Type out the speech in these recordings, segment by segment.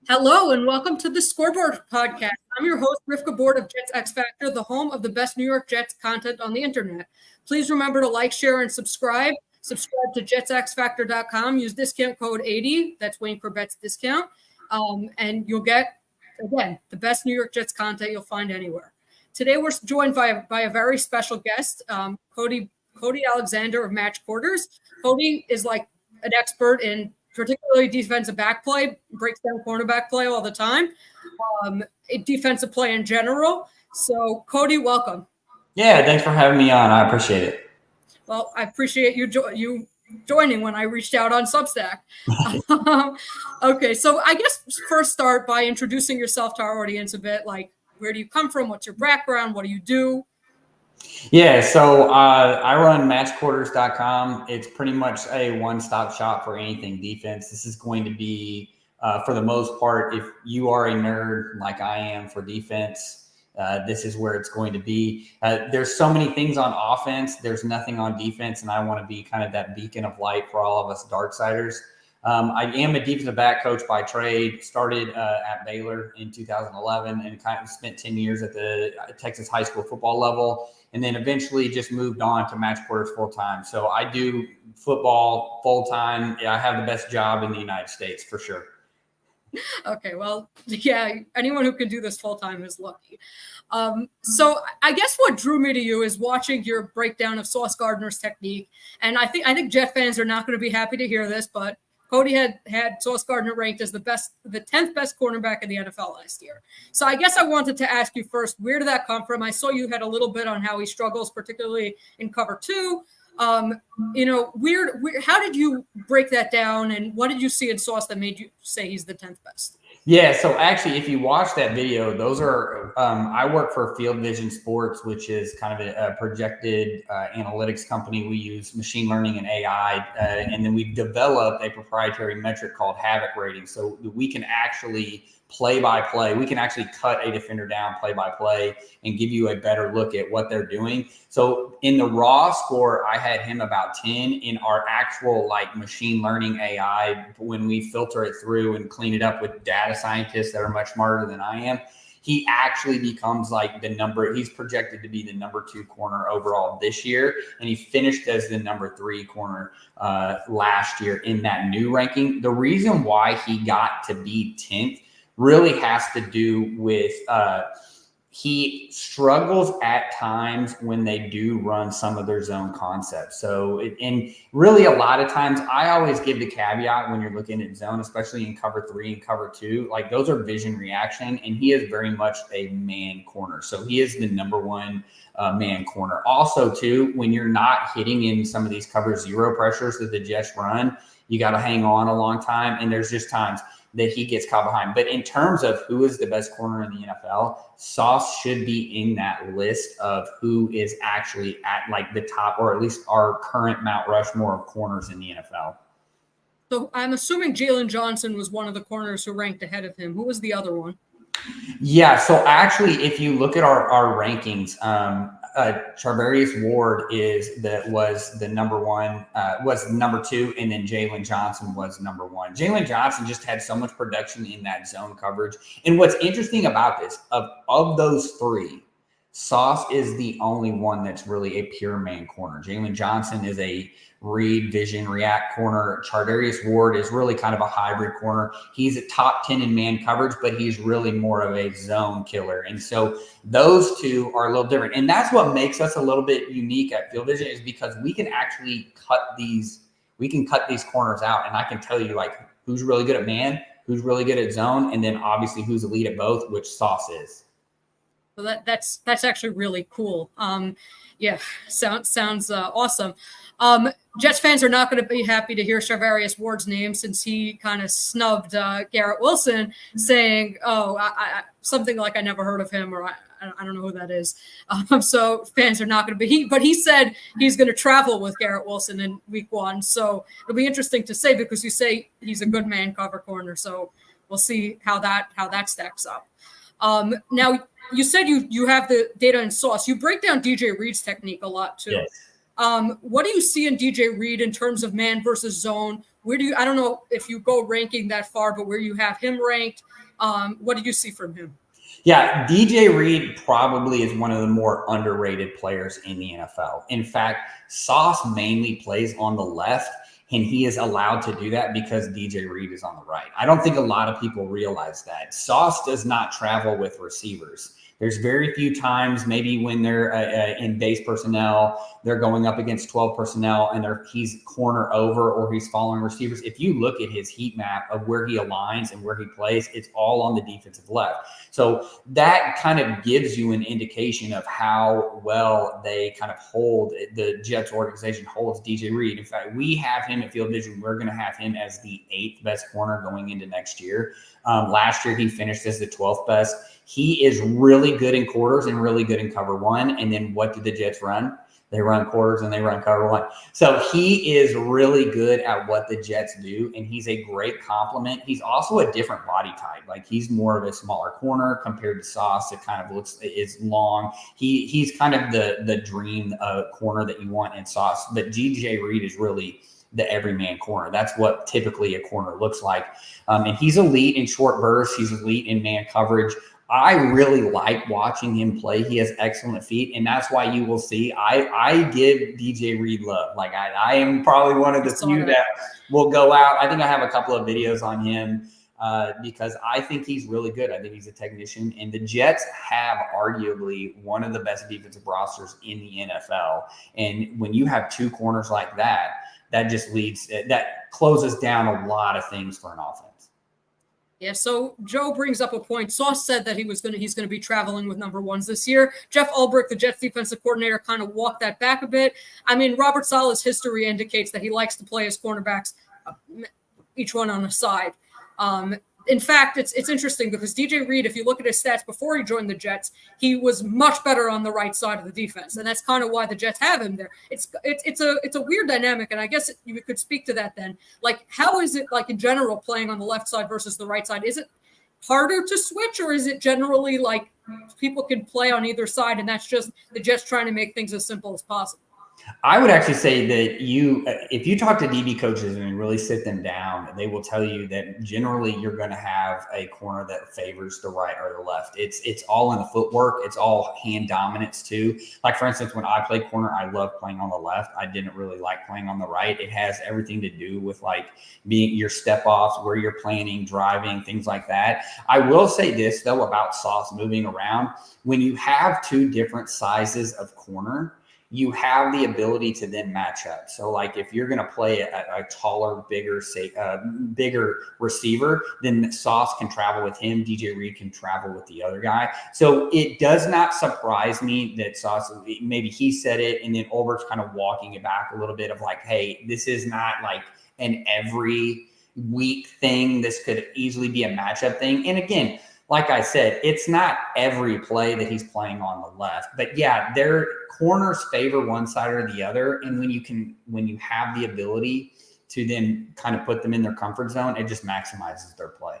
Hello and welcome to the Scoreboard podcast. I'm your host, Rivka Boord of Jets X Factor, the home of the best New York Jets content on the internet. Please remember to like, share, and subscribe. Subscribe to jetsxfactor.com. Use discount code 80. That's Wayne for Bets discount. And you'll get, again, the best New York Jets content you'll find anywhere. Today we're joined by a very special guest, Cody Alexander of Match Quarters. Cody is like an expert in particularly defensive back play, breaks down cornerback play all the time, defensive play in general. So, Cody, welcome. Yeah, thanks for having me on. I appreciate it. Well, I appreciate you joining when I reached out on Substack. Okay, so I guess first start by introducing yourself to our audience a bit. Like, where do you come from? What's your background? What do you do? Yeah, so I run matchquarters.com. It's pretty much a one-stop shop for anything defense. This is going to be, for the most part, if you are a nerd like I am for defense, this is where it's going to be. There's so many things on offense. There's nothing on defense, and I want to be kind of that beacon of light for all of us darksiders. I am a defensive back coach by trade, started at Baylor in 2011 and kind of spent 10 years at the Texas high school football level. And then eventually just moved on to Match Quarters full-time. So I do football full-time. I have the best job in the United States for sure. Okay, well, yeah, anyone who can do this full-time is lucky. So I guess what drew me to you is watching your breakdown of Sauce Gardner's technique. And I think Jet fans are not going to be happy to hear this, but Cody had Sauce Gardner ranked as the 10th best cornerback in the NFL last year. So I guess I wanted to ask you first, where did that come from? I saw you had a little bit on how he struggles, particularly in cover two. How did you break that down, and what did you see in Sauce that made you say he's the 10th best? Yeah, so actually, if you watch that video, those are I work for Field Vision Sports, which is kind of a projected analytics company. We use machine learning and AI, and then we've developed a proprietary metric called havoc rating. So we can actually play by play. We can actually cut a defender down play by play and give you a better look at what they're doing. So in the raw score, I had him about 10. In our actual like machine learning AI, when we filter it through and clean it up with data scientists that are much smarter than I am, he actually becomes like he's projected to be the number 2 corner overall this year. And he finished as the number 3 corner last year in that new ranking. The reason why he got to be 10th really has to do with he struggles at times when they do run some of their zone concepts. So, and really a lot of times I always give the caveat when you're looking at zone, especially in cover 3 and cover 2, like those are vision reaction, and he is very much a man corner. So he is the number 1 man corner. Also too, when you're not hitting in some of these cover 0 pressures that the Jets run, you got to hang on a long time. And there's just times that he gets caught behind. But in terms of who is the best corner in the NFL, Sauce should be in that list of who is actually at like the top, or at least our current Mount Rushmore of corners in the NFL. So I'm assuming Jalen Johnson was one of the corners who ranked ahead of him. Who was the other one? Yeah, so actually, if you look at our rankings, Charvarius Ward was the number 1, was number 2, and then Jalen Johnson was number 1. Jalen Johnson just had so much production in that zone coverage. And what's interesting about this, of those 3, Sauce is the only one that's really a pure man corner. Jalen Johnson is a read, vision, react corner. Charvarius Ward is really kind of a hybrid corner. He's a top 10 in man coverage, but he's really more of a zone killer. And so those 2 are a little different. And that's what makes us a little bit unique at Field Vision, is because we can actually cut these corners out. And I can tell you like who's really good at man, who's really good at zone, and then obviously who's elite at both, which Sauce is. So that's actually really cool. Yeah, sounds awesome. Jets fans are not going to be happy to hear Charvarius Ward's name, since he kind of snubbed Garrett Wilson, saying, something like I never heard of him, or I don't know who that is. So fans are not going to be. But he said he's going to travel with Garrett Wilson in week 1. So it'll be interesting to say, because you say he's a good man cover corner. So we'll see how that stacks up. Now, you said you have the data in Sauce. You break down DJ Reed's technique a lot too. Yes. What do you see in DJ Reed in terms of man versus zone? I don't know if you go ranking that far, but where you have him ranked, what did you see from him? Yeah, DJ Reed probably is one of the more underrated players in the NFL. In fact, Sauce mainly plays on the left, and he is allowed to do that because DJ Reed is on the right. I don't think a lot of people realize that. Sauce does not travel with receivers. There's very few times, maybe when they're in base personnel, they're going up against 12 personnel and he's corner over or he's following receivers. If you look at his heat map of where he aligns and where he plays, it's all on the defensive left. So that kind of gives you an indication of how well they kind of hold, the Jets organization holds DJ Reed. In fact, we have him at Field Vision. We're going to have him as the 8th best corner going into next year. Last year, he finished as the 12th best. He is really good in quarters and really good in cover one. And then what do the Jets run? They run quarters and they run cover one. So he is really good at what the Jets do, and he's a great complement. He's also a different body type. Like, he's more of a smaller corner compared to Sauce. It kind of is long. He's kind of the dream corner that you want in Sauce. But DJ Reed is really the everyman corner. That's what typically a corner looks like. And he's elite in short bursts. He's elite in man coverage. I really like watching him play. He has excellent feet, and that's why you will see I give DJ Reed love. Like, I am probably one of the few that will go out. I think I have a couple of videos on him because I think he's really good. I think he's a technician, and the Jets have arguably one of the best defensive rosters in the NFL. And when you have two corners like that, that just that closes down a lot of things for an offense. Yeah, so Joe brings up a point. Sauce said that he's going to be traveling with number ones this year. Jeff Ulbrich, the Jets defensive coordinator, kind of walked that back a bit. I mean, Robert Saleh's history indicates that he likes to play his cornerbacks, each one on a side. In fact, it's interesting because DJ Reed, if you look at his stats before he joined the Jets, he was much better on the right side of the defense, and that's kind of why the Jets have him there. It's a weird dynamic, and I guess you could speak to that then. Like, how is it, like, in general, playing on the left side versus the right side? Is it harder to switch, or is it generally like people can play on either side, and that's just the Jets trying to make things as simple as possible? I would actually say that if you talk to DB coaches and really sit them down, they will tell you that generally you're going to have a corner that favors the right or the left. It's all in the footwork. It's all hand dominance too. Like, for instance, when I play corner, I love playing on the left. I didn't really like playing on the right. It has everything to do with like being your step offs, where you're planning, driving, things like that. I will say this though about Sauce moving around. When you have two different sizes of corner, you have the ability to then match up. So, like, if you're going to play a taller, bigger receiver, then Sauce can travel with him. DJ Reed can travel with the other guy. So it does not surprise me that Sauce, maybe he said it, and then Ulbricht's kind of walking it back a little bit of like, hey, this is not like an every week thing. This could easily be a matchup thing. And again, like I said, it's not every play that he's playing on the left, but yeah, their corners favor one side or the other. And when you have the ability to then kind of put them in their comfort zone, it just maximizes their play.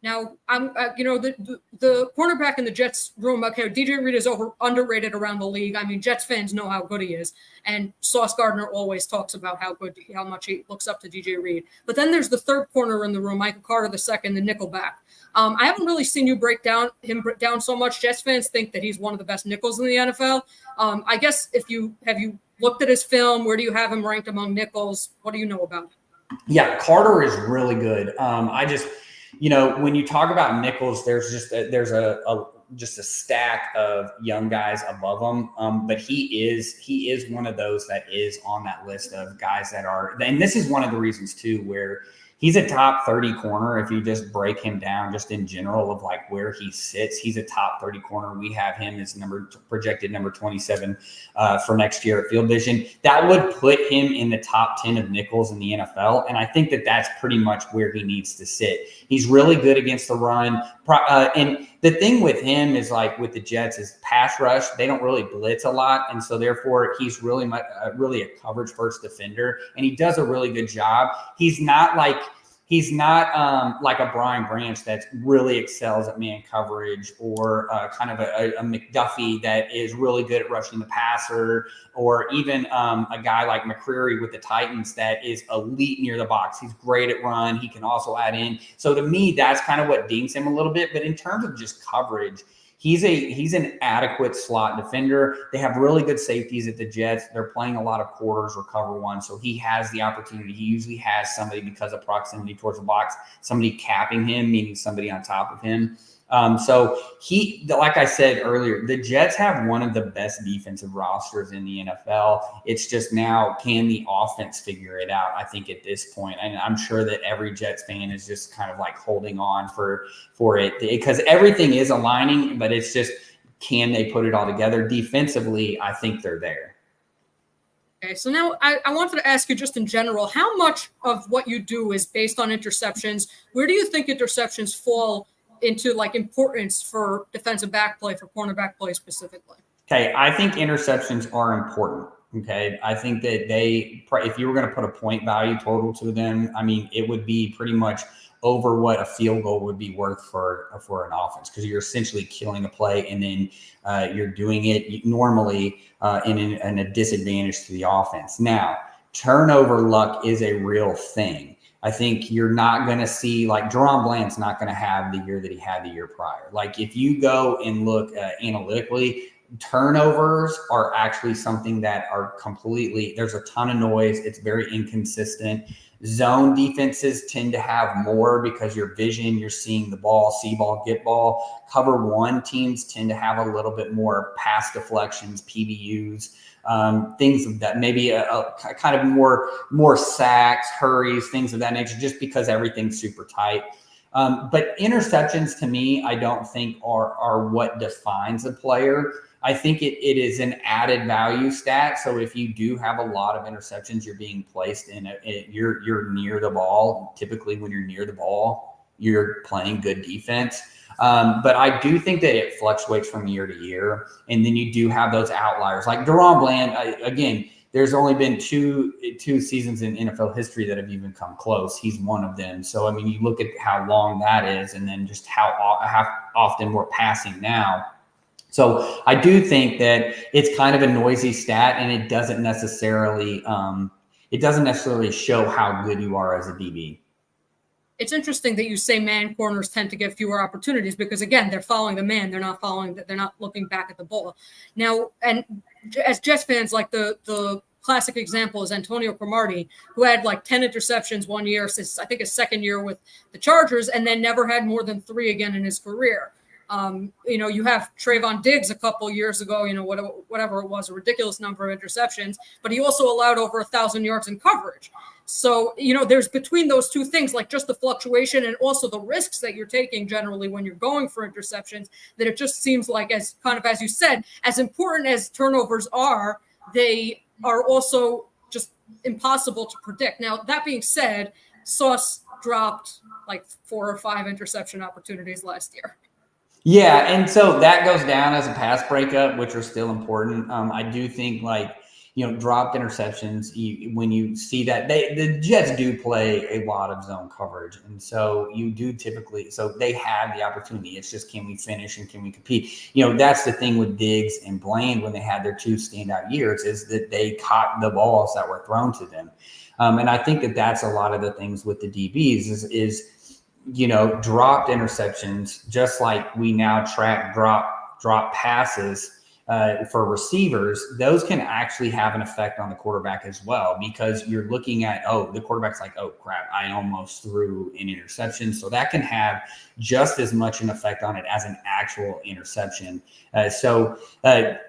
Now, the cornerback in the Jets room, okay, DJ Reed is underrated around the league. I mean, Jets fans know how good he is. And Sauce Gardner always talks about how much he looks up to DJ Reed. But then there's the third corner in the room, Michael Carter II, the nickelback. I haven't really seen you break him down so much. Jets fans think that he's one of the best nickels in the NFL. I guess have you looked at his film? Where do you have him ranked among nickels? What do you know about him? Yeah, Carter is really good. When you talk about nickels, there's just a stack of young guys above him. But he is one of those that is on that list of guys that are, and this is one of the reasons too, where he's a top 30 corner. If you just break him down just in general of like where he sits, he's a top 30 corner. We have him as projected number 27 for next year at Field Vision. That would put him in the top 10 of nickels in the NFL. And I think that that's pretty much where he needs to sit. He's really good against the run. And the thing with him is, like with the Jets, is pass rush. They don't really blitz a lot. And so therefore he's really a coverage first defender, and he does a really good job. He's not like he's not like a Brian Branch that really excels at man coverage, or kind of a McDuffie that is really good at rushing the passer, or even a guy like McCreary with the Titans that is elite near the box. He's great at run. He can also add in. So to me, that's kind of what deems him a little bit. But in terms of just coverage, he's an adequate slot defender. They have really good safeties at the Jets. They're playing a lot of quarters or cover one, so he has the opportunity. He usually has somebody, because of proximity towards the box, somebody capping him, meaning somebody on top of him. So like I said earlier, the Jets have one of the best defensive rosters in the NFL. It's just now, can the offense figure it out? I think at this point, and I'm sure that every Jets fan is just kind of like holding on for it, because everything is aligning, but it's just, can they put it all together? Defensively, I think they're there. Okay, so now I wanted to ask you, just in general, how much of what you do is based on interceptions? Where do you think interceptions fall into like importance for defensive back play, for cornerback play specifically? Okay, I think interceptions are important. Okay, I think that if you were going to put a point value total to them, I mean, it would be pretty much over what a field goal would be worth for an offense, because you're essentially killing a play, and then you're doing it normally in a disadvantage to the offense. Now, turnover luck is a real thing. I think you're not going to see, like, Jerome Bland's not going to have the year that he had the year prior. Like, if you go and look analytically, turnovers are actually something that are completely, there's a ton of noise. It's very inconsistent. Zone defenses tend to have more, because your vision, you're seeing the ball, see ball, get ball. Cover one teams tend to have a little bit more pass deflections, PBUs, things of that, maybe a kind of more sacks, hurries, things of that nature, just because everything's super tight. But interceptions, to me, I don't think are what defines a player. I think it is an added value stat. So if you do have a lot of interceptions, you're being placed in you're near the ball. Typically, when you're near the ball, you're playing good defense. But I do think that it fluctuates from year to year. And then you do have those outliers. Like Deron Bland, again, there's only been two seasons in NFL history that have even come close. He's one of them. So, I mean, you look at how long that is, and then just how often we're passing now. So I do think that it's kind of a noisy stat, and it doesn't necessarily show how good you are as a DB. It's interesting that you say man corners tend to get fewer opportunities, because again, they're following the man. They're not looking back at the ball. Now, and as Jets fans, like the classic example is Antonio Cromartie, who had like 10 interceptions one year, since I think his second year with the Chargers, and then never had more than 3 again in his career. You have Trayvon Diggs a couple years ago, whatever it was, a ridiculous number of interceptions, but he also allowed over 1,000 yards in coverage. So, there's between those two things, like just the fluctuation and also the risks that you're taking generally when you're going for interceptions, that it just seems like, as you said, as important as turnovers are, they are also just impossible to predict. Now, that being said, Sauce dropped like 4 or 5 interception opportunities last year. Yeah, and so that goes down as a pass breakup, which are still important. I do think, like, dropped interceptions, when you see that, the Jets do play a lot of zone coverage, and so you do typically, so they have the opportunity. It's just, can we finish and can we compete? That's the thing with Diggs and Bland when they had their 2 standout years, is that they caught the balls that were thrown to them. And I think that that's a lot of the things with the DBs is dropped interceptions, just like we now track drop passes for receivers. Those can actually have an effect on the quarterback as well, because you're looking at, the quarterback's like, oh crap, I almost threw an interception. So that can have just as much an effect on it as an actual interception. So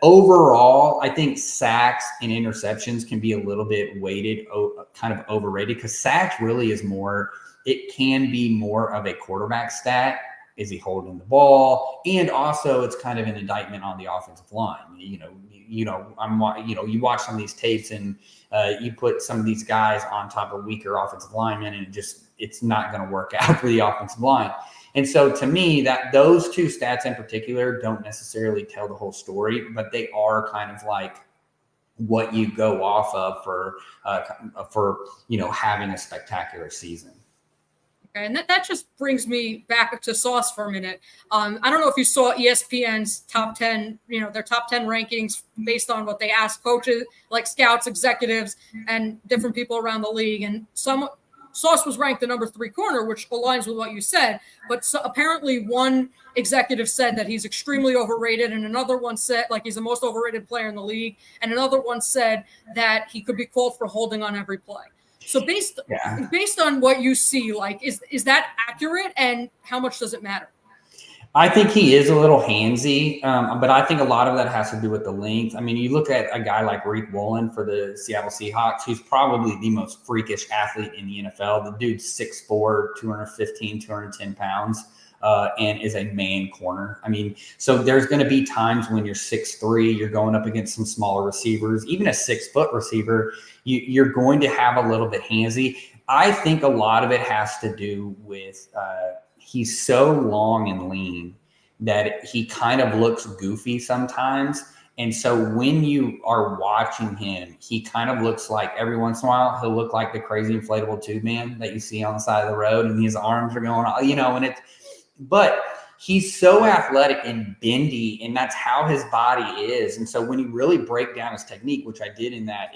overall, I think sacks and interceptions can be a little bit weighted, kind of overrated, because sacks really is more, it can be more of a quarterback stat. Is he holding the ball? And also, it's kind of an indictment on the offensive line. You watch some of these tapes, and you put some of these guys on top of weaker offensive linemen, and it's not going to work out for the offensive line. And so, to me, that those 2 stats in particular don't necessarily tell the whole story, but they are kind of like what you go off of for having a spectacular season. Okay, and that just brings me back to Sauce for a minute. I don't know if you saw ESPN's top 10, their top 10 rankings based on what they asked coaches, like scouts, executives, and different people around the league. And Sauce was ranked the number 3 corner, which aligns with what you said. But apparently one executive said that he's extremely overrated, and another one said like he's the most overrated player in the league, and another one said that he could be called for holding on every play. So based on what you see, like, is that accurate, and how much does it matter? I think he is a little handsy, but I think a lot of that has to do with the length. I mean, you look at a guy like Reek Woolen for the Seattle Seahawks, who's probably the most freakish athlete in the NFL. The dude's 6'4", 215, 210 pounds. And is a man corner. I mean, so there's going to be times when you're 6'3", you're going up against some smaller receivers, even a 6-foot receiver, you're going to have a little bit handsy. I think a lot of it has to do with he's so long and lean that he kind of looks goofy sometimes. And so when you are watching him, he kind of looks like every once in a while, he'll look like the crazy inflatable tube man that you see on the side of the road, and his arms are going, and but he's so athletic and bendy, and that's how his body is. And so when you really break down his technique, which I did in that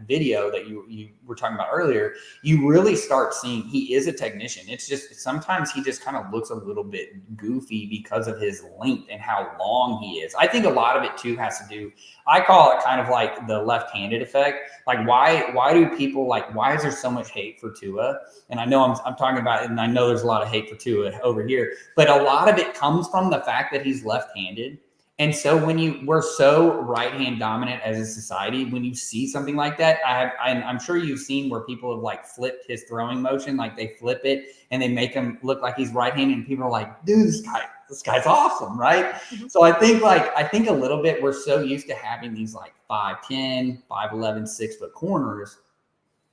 video that you were talking about earlier, you really start seeing he is a technician. It's just sometimes he just kind of looks a little bit goofy because of his length and how long he is. I think a lot of it too has to do, I call it kind of like the left-handed effect. Like why do people why is there so much hate for Tua? And I know I'm talking about it, and I know there's a lot of hate for Tua over here, but a lot of it comes from the fact that he's left-handed. And so when we're so right-hand dominant as a society, when you see something like that, I'm sure you've seen where people have flipped his throwing motion, like they flip it and they make him look like he's right-handed, and people are like, dude, this guy's awesome, right? Mm-hmm. So I think a little bit we're so used to having these 5'10", 5'11", 6-foot corners.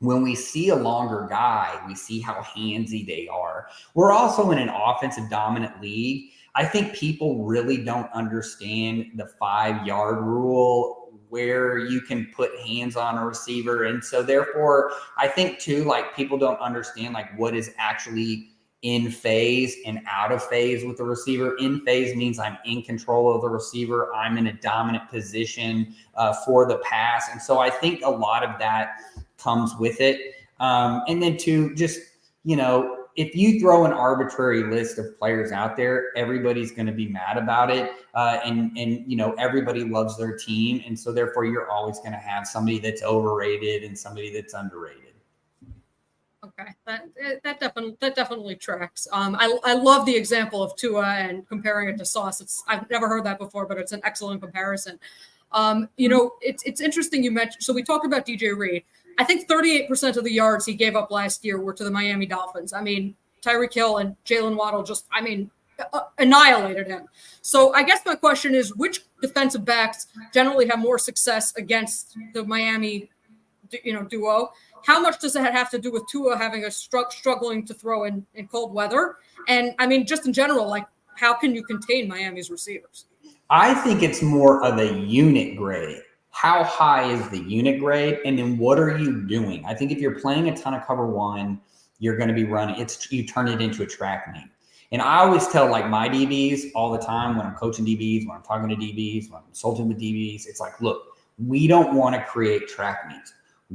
When we see a longer guy, we see how handsy they are. We're also in an offensive dominant league. I think people really don't understand the 5-yard rule, where you can put hands on a receiver. And so therefore, I think too, people don't understand what is actually in phase and out of phase with the receiver. In phase means I'm in control of the receiver. I'm in a dominant position for the pass. And so I think a lot of that comes with it. And then to just, if you throw an arbitrary list of players out there, everybody's going to be mad about it. And everybody loves their team. And so therefore you're always going to have somebody that's overrated and somebody that's underrated. Okay, that definitely tracks. I love the example of Tua and comparing it to Sauce. I've never heard that before, but it's an excellent comparison. It's interesting you mentioned. So we talked about DJ Reed. I think 38% of the yards he gave up last year were to the Miami Dolphins. I mean, Tyreek Hill and Jalen Waddle annihilated him. So I guess my question is, which defensive backs generally have more success against the Miami, duo? How much does that have to do with Tua having struggling to throw in cold weather? And I mean, just in general, how can you contain Miami's receivers? I think it's more of a unit grade. How high is the unit grade? And then what are you doing? I think if you're playing a ton of cover one, you're going to be running. You turn it into a track meet. And I always tell my DBs all the time when I'm coaching DBs, when I'm talking to DBs, when I'm consulting with DBs, it's look, we don't want to create track meets.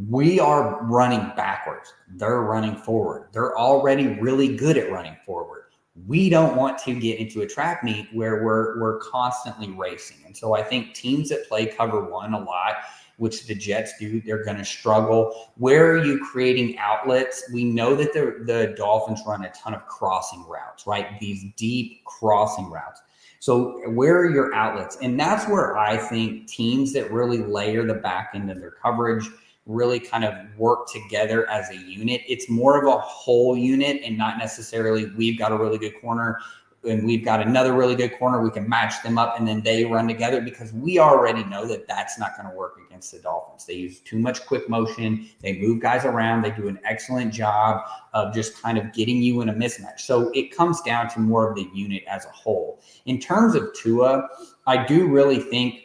We are running backwards. They're running forward. They're already really good at running forward. We don't want to get into a track meet where we're constantly racing. And so I think teams that play cover one a lot, which the Jets do, they're going to struggle. Where are you creating outlets? We know that the Dolphins run a ton of crossing routes, right? These deep crossing routes. So where are your outlets? And that's where I think teams that really layer the back end of their coverage really kind of work together as a unit. It's more of a whole unit and not necessarily we've got a really good corner and we've got another really good corner. We can match them up and then they run together, because we already know that that's not going to work against the Dolphins. They use too much quick motion. They move guys around. They do an excellent job of just kind of getting you in a mismatch. So it comes down to more of the unit as a whole. In terms of Tua, I do really think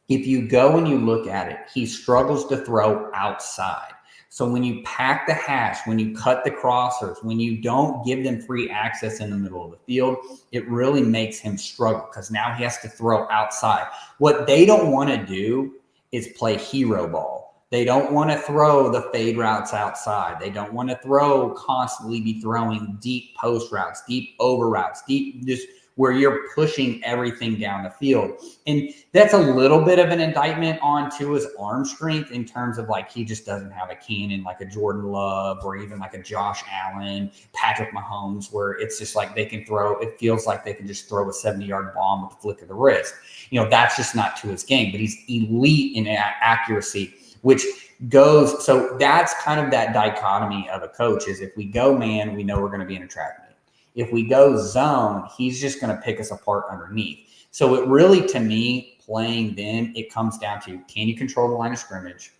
if you go and you look at it, he struggles to throw outside. So when you pack the hash, when you cut the crossers, when you don't give them free access in the middle of the field, it really makes him struggle because now he has to throw outside. What they don't want to do is play hero ball. They don't want to throw the fade routes outside. They don't want to constantly be throwing deep post routes, deep over routes, deep just where you're pushing everything down the field. And that's a little bit of an indictment on Tua's arm strength in terms of like, he just doesn't have a cannon like a Jordan Love or even like a Josh Allen, Patrick Mahomes, where it's just like they can throw, it feels like they can just throw a 70-yard bomb with a flick of the wrist. That's just not Tua's game, but he's elite in accuracy, which goes, so that's kind of that dichotomy of a coach is if we go man, we know we're going to be in a trap meet. If we go zone, he's just going to pick us apart underneath. So it really, to me, playing then, it comes down to, can you control the line of scrimmage?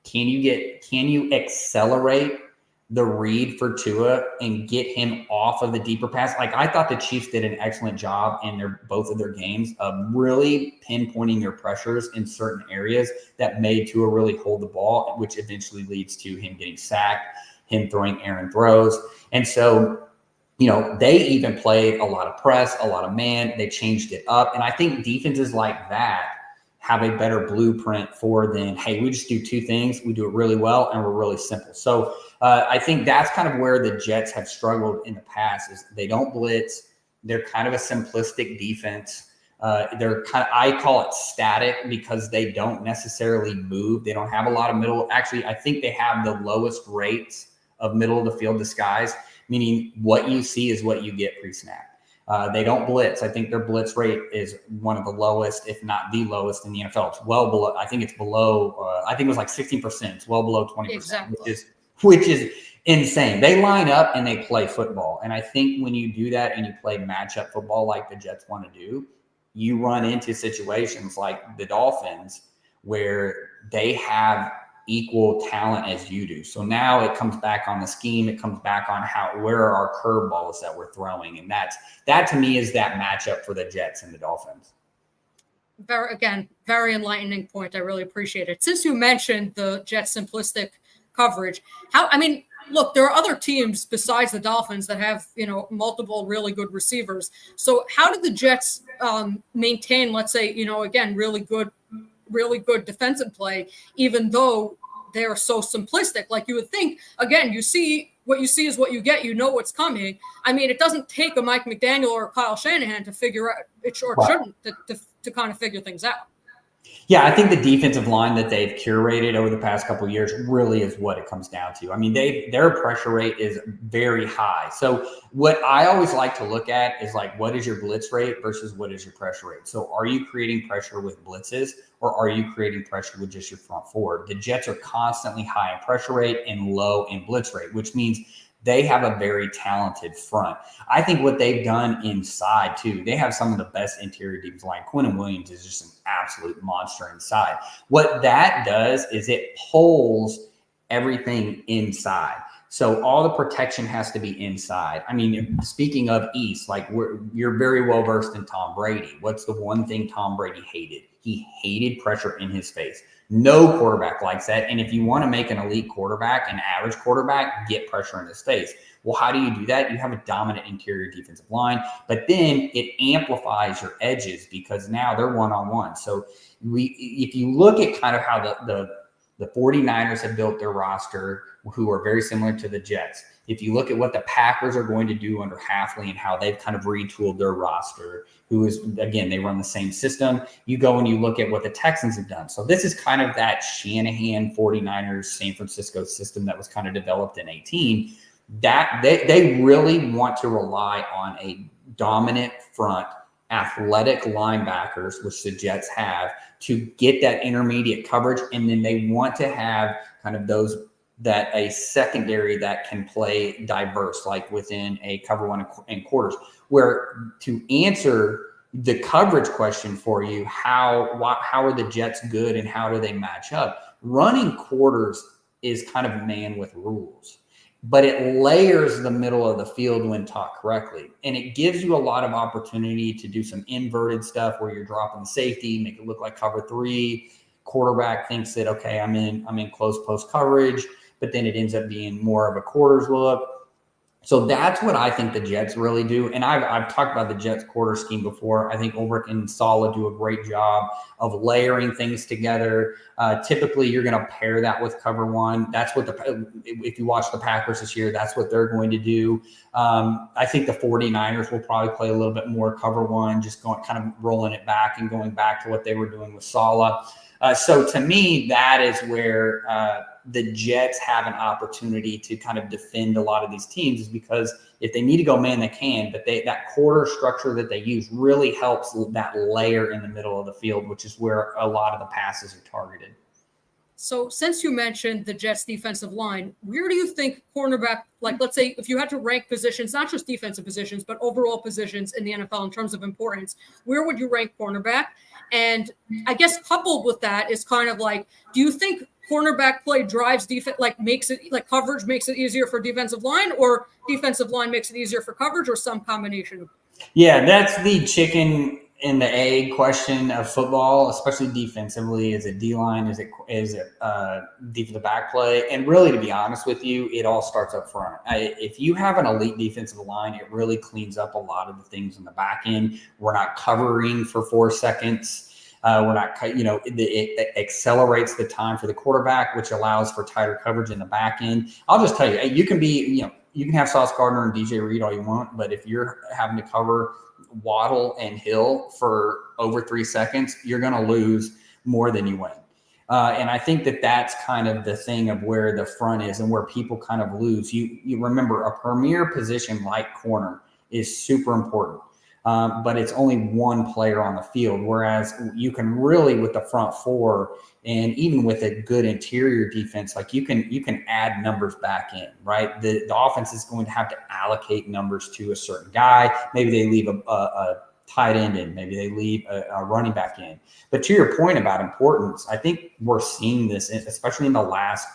Can you accelerate the read for Tua and get him off of the deeper pass? Like I thought the Chiefs did an excellent job in both of their games of really pinpointing their pressures in certain areas that made Tua really hold the ball, which eventually leads to him getting sacked, him throwing errant throws. And so, they even played a lot of press, a lot of man. They changed it up. And I think defenses like that have a better blueprint for than, hey, we just do two things. We do it really well, and we're really simple. So I think that's kind of where the Jets have struggled in the past is they don't blitz. They're kind of a simplistic defense. They're I call it static because they don't necessarily move. They don't have a lot of middle. Actually, I think they have the lowest rates of middle of the field disguise, meaning what you see is what you get pre-snap. They don't blitz. I think their blitz rate is one of the lowest, if not the lowest in the NFL. It's well below. I think it's below. I think it was like 16%. It's well below 20%, exactly. which is insane. They line up and they play football. And I think when you do that and you play matchup football like the Jets want to do, you run into situations like the Dolphins where they have equal talent as you do. So now it comes back on the scheme. It comes back on where are our curveballs that we're throwing. And that to me is that matchup for the Jets and the Dolphins. Very enlightening point. I really appreciate it. Since you mentioned the Jets simplistic coverage, look, there are other teams besides the Dolphins that have, multiple really good receivers. So how did the Jets maintain, let's say, really good defensive play, even though they're so simplistic? Like you would think, again, what you see is what you get. You know what's coming. It doesn't take a Mike McDaniel or Kyle Shanahan to figure out shouldn't to kind of figure things out. Yeah, I think the defensive line that they've curated over the past couple of years really is what it comes down to. Their pressure rate is very high. So what I always like to look at is like, what is your blitz rate versus what is your pressure rate? So are you creating pressure with blitzes or are you creating pressure with just your front forward? The Jets are constantly high in pressure rate and low in blitz rate, which means they have a very talented front. I think what they've done inside too, they have some of the best interior defense line. Quinnen Williams is just an absolute monster inside. What that does is it pulls everything inside. So all the protection has to be inside. Speaking of East, like you're very well versed in Tom Brady. What's the one thing Tom Brady hated? He hated pressure in his face. No quarterback likes that. And if you want to make an elite quarterback, an average quarterback, get pressure in his face. Well, how do you do that? You have a dominant interior defensive line, but then it amplifies your edges because now they're one-on-one. So if you look at kind of how the 49ers have built their roster, who are very similar to the Jets. If you look at what the Packers are going to do under Hafley and how they've kind of retooled their roster, who is, again, they run the same system. You go and you look at what the Texans have done. So this is kind of that Shanahan 49ers San Francisco system that was kind of developed in 2018. That they really want to rely on a dominant front, athletic linebackers, which the Jets have, to get that intermediate coverage. And then they want to have kind of that a secondary that can play diverse, like within a cover one and quarters, where to answer the coverage question for you, how are the Jets good and how do they match up? Running quarters is kind of man with rules, but it layers the middle of the field when taught correctly. And it gives you a lot of opportunity to do some inverted stuff where you're dropping the safety, make it look like cover three. Quarterback thinks that, okay, I'm in close post coverage. but then it ends up being more of a quarters look. So that's what I think the Jets really do. And I've talked about the Jets quarter scheme before. I think Ulbrich and Saleh do a great job of layering things together. Typically, you're going to pair that with cover one. That's what if you watch the Packers this year, that's what they're going to do. I think the 49ers will probably play a little bit more cover one, just kind of rolling it back and going back to what they were doing with Saleh. So to me, that is where the Jets have an opportunity to kind of defend a lot of these teams, is because if they need to go man, they can, but that quarter structure that they use really helps that layer in the middle of the field, which is where a lot of the passes are targeted. So since you mentioned the Jets defensive line, where do you think cornerback, like let's say if you had to rank positions, not just defensive positions, but overall positions in the NFL in terms of importance, where would you rank cornerback? And I guess coupled with that is kind of like, do you think cornerback play drives defense, like makes it, like coverage makes it easier for defensive line, or defensive line makes it easier for coverage, or some combination of? Yeah, that's the chicken and the egg question of football, especially defensively. Is it D-line? Is it defensive back play? And really, to be honest with you, it all starts up front. If you have an elite defensive line, it really cleans up a lot of the things in the back end. We're not covering for 4 seconds. We're not, it accelerates the time for the quarterback, which allows for tighter coverage in the back end. I'll just tell you, you can be, you can have Sauce Gardner and DJ Reed all you want, but if you're having to cover Waddle and Hill for over 3 seconds, you're going to lose more than you win. And I think that's kind of the thing of where the front is and where people kind of lose. You remember, a premier position like corner is super important. But it's only one player on the field, whereas you can really, with the front four and even with a good interior defense, like you can add numbers back in, right? The offense is going to have to allocate numbers to a certain guy. Maybe they leave a tight end in, maybe they leave a running back in. But to your point about importance, I think we're seeing this, especially in the last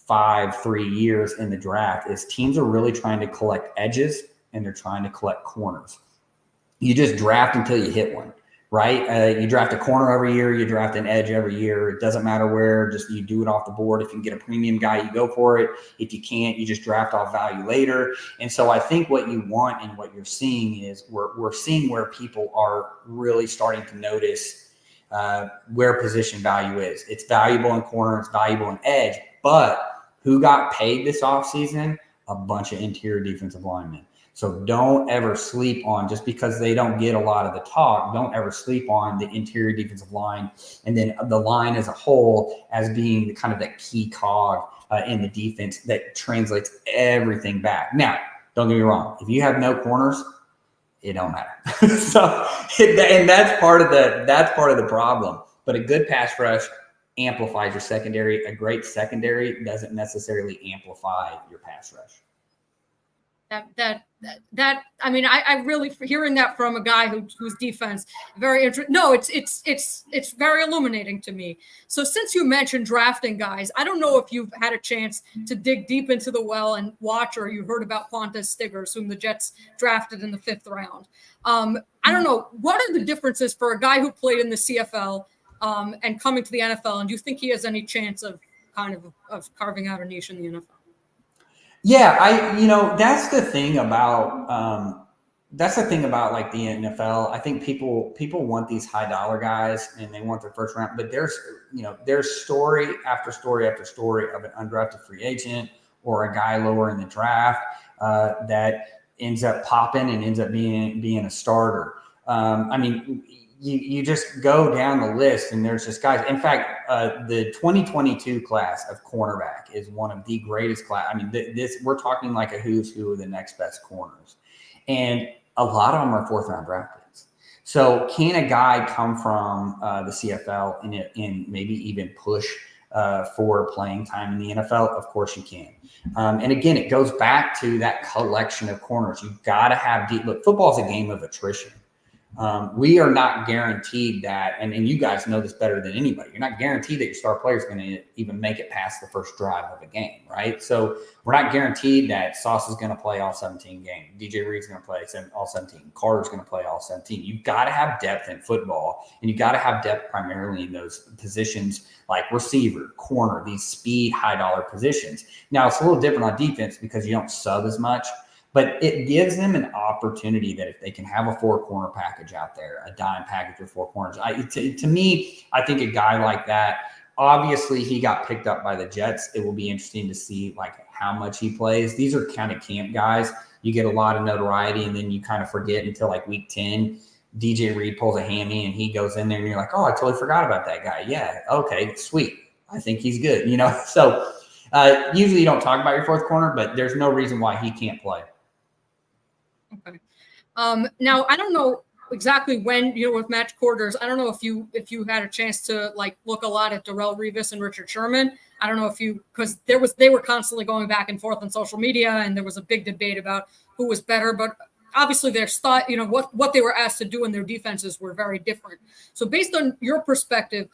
3 years in the draft, is teams are really trying to collect edges and they're trying to collect corners. You just draft until you hit one, right? You draft a corner every year, you draft an edge every year. It doesn't matter where, just you do it off the board. If you can get a premium guy, you go for it. If you can't, you just draft off value later. And so I think what you want and what you're seeing is we're seeing where people are really starting to notice where position value is. It's valuable in corner, it's valuable in edge, but who got paid this offseason? A bunch of interior defensive linemen. So don't ever sleep on, just because they don't get a lot of the talk, don't ever sleep on the interior defensive line and then the line as a whole as being kind of that key cog in the defense that translates everything back. Now, don't get me wrong. If you have no corners, it don't matter. And that's part of the problem. But a good pass rush amplifies your secondary. A great secondary doesn't necessarily amplify your pass rush. I mean, I really, hearing that from a guy whose defense very interesting. No, it's very illuminating to me. So since you mentioned drafting guys, I don't know if you've had a chance to dig deep into the well and watch, or you heard about Quantas Stiggers, whom the Jets drafted in the 5th round. I don't know, what are the differences for a guy who played in the CFL and coming to the NFL? And do you think he has any chance of carving out a niche in the NFL? Yeah, that's the thing about like the NFL. I think people want these high dollar guys and they want their first round, but there's story after story after story of an undrafted free agent or a guy lower in the draft that ends up popping and ends up being a starter. I mean, you just go down the list and there's just guys. In fact, the 2022 class of cornerback is one of the greatest class. I mean, we're talking like a who's who of the next best corners. And a lot of them are 4th round draft picks. So can a guy come from the CFL and maybe even push for playing time in the NFL? Of course you can. And again, it goes back to that collection of corners. You've got to have deep. Look, football is a game of attrition. We are not guaranteed that, and you guys know this better than anybody. You're not guaranteed that your star player is going to even make it past the first drive of a game, right? So we're not guaranteed that Sauce is going to play all 17 games. DJ Reed's going to play all 17. Carter's going to play all 17. You've got to have depth in football, and you've got to have depth primarily in those positions like receiver, corner, these speed, high-dollar positions. Now, it's a little different on defense because you don't sub as much. But it gives them an opportunity that if they can have a 4-corner package out there, a dime package with 4 corners, to me, I think a guy like that, obviously he got picked up by the Jets. It will be interesting to see like how much he plays. These are kind of camp guys. You get a lot of notoriety and then you kind of forget until like week 10. DJ Reed pulls a hammy and he goes in there and you're like, oh, I totally forgot about that guy. Yeah, okay, sweet. I think he's good, So usually you don't talk about your 4th corner, but there's no reason why he can't play. Okay. Now I don't know exactly when, with match quarters, I don't know if you had a chance to like look a lot at Darrelle Revis and Richard Sherman. I don't know if because they were constantly going back and forth on social media and there was a big debate about who was better, but obviously their thought, what they were asked to do in their defenses were very different. So based on your perspective,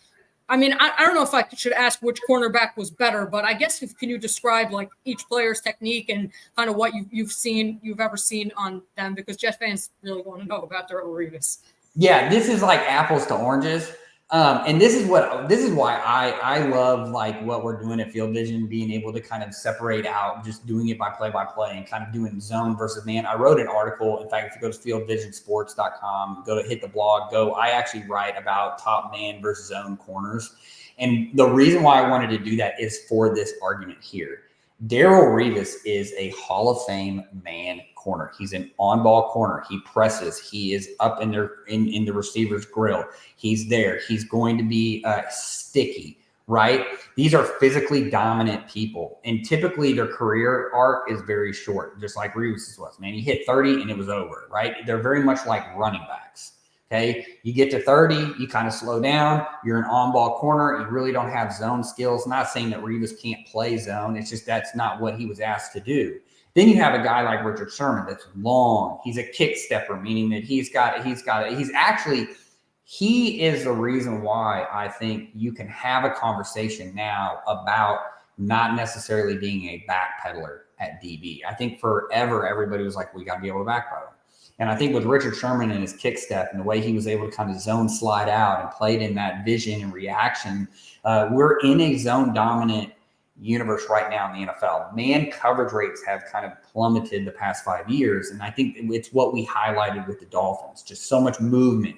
I mean, I don't know if I should ask which cornerback was better, but I guess can you describe like each player's technique and kind of what you've ever seen on them, because Jet fans really want to know about Darrelle Revis. Yeah, this is like apples to oranges. And this is why I love like what we're doing at Field Vision, being able to kind of separate out, just doing it by play and kind of doing zone versus man. I wrote an article. In fact, if you go to fieldvisionsports.com, go to hit the blog, I actually write about top man versus zone corners. And the reason why I wanted to do that is for this argument here. Darrelle Revis is a Hall of Fame man corner. He's an on-ball corner. He presses. He is up in the receiver's grill. He's there. He's going to be sticky, right? These are physically dominant people, and typically their career arc is very short, just like Revis was. Man, he hit 30 and it was over, right? They're very much like running backs. Okay, you get to 30, you kind of slow down. You're an on-ball corner. You really don't have zone skills. Not saying that Revis can't play zone. It's just that's not what he was asked to do. Then you have a guy like Richard Sherman that's long. He's a kick stepper, meaning that he is the reason why I think you can have a conversation now about not necessarily being a backpedaler at DB. I think forever everybody was like, we got to be able to backpedal. And I think with Richard Sherman and his kick step and the way he was able to kind of zone slide out and played in that vision and reaction, we're in a zone dominant universe right now in the NFL. Man coverage rates have kind of plummeted the past 5 years. And I think it's what we highlighted with the Dolphins, just so much movement.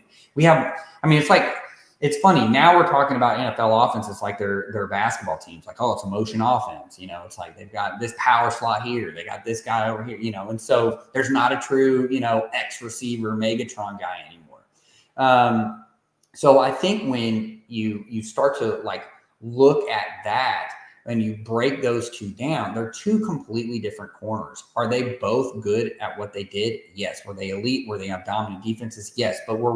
It's funny. Now we're talking about NFL offenses like they're basketball teams. Like, oh, it's a motion offense. It's like they've got this power slot here. They got this guy over here, and so there's not a true, X receiver Megatron guy anymore. So I think when you start to like look at that and you break those two down, they're two completely different corners. Are they both good at what they did? Yes. Were they elite? Were they have dominant defenses? Yes. But we're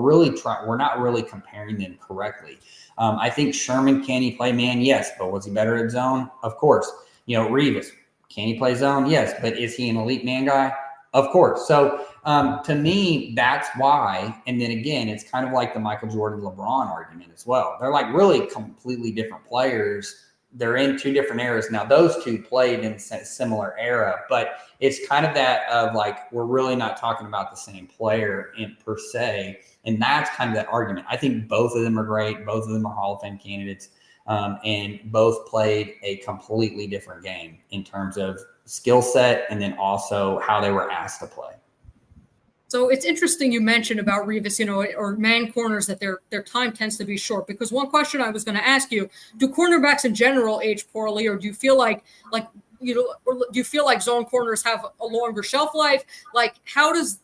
not really comparing them correctly. I think Sherman, can he play man? Yes. But was he better at zone? Of course. Revis, can he play zone? Yes. But is he an elite man guy? Of course. So to me, that's why. And then again, it's kind of like the Michael Jordan LeBron argument as well. They're like really completely different players. They're in two different eras. Now, those two played in a similar era, but it's kind of that of like, we're really not talking about the same player per se. And that's kind of that argument. I think both of them are great. Both of them are Hall of Fame candidates. And both played a completely different game in terms of skill set and then also how they were asked to play. So it's interesting you mentioned about Revis, or man corners, that their time tends to be short, because one question I was going to ask you, do cornerbacks in general age poorly, or do you feel like zone corners have a longer shelf life? Like how does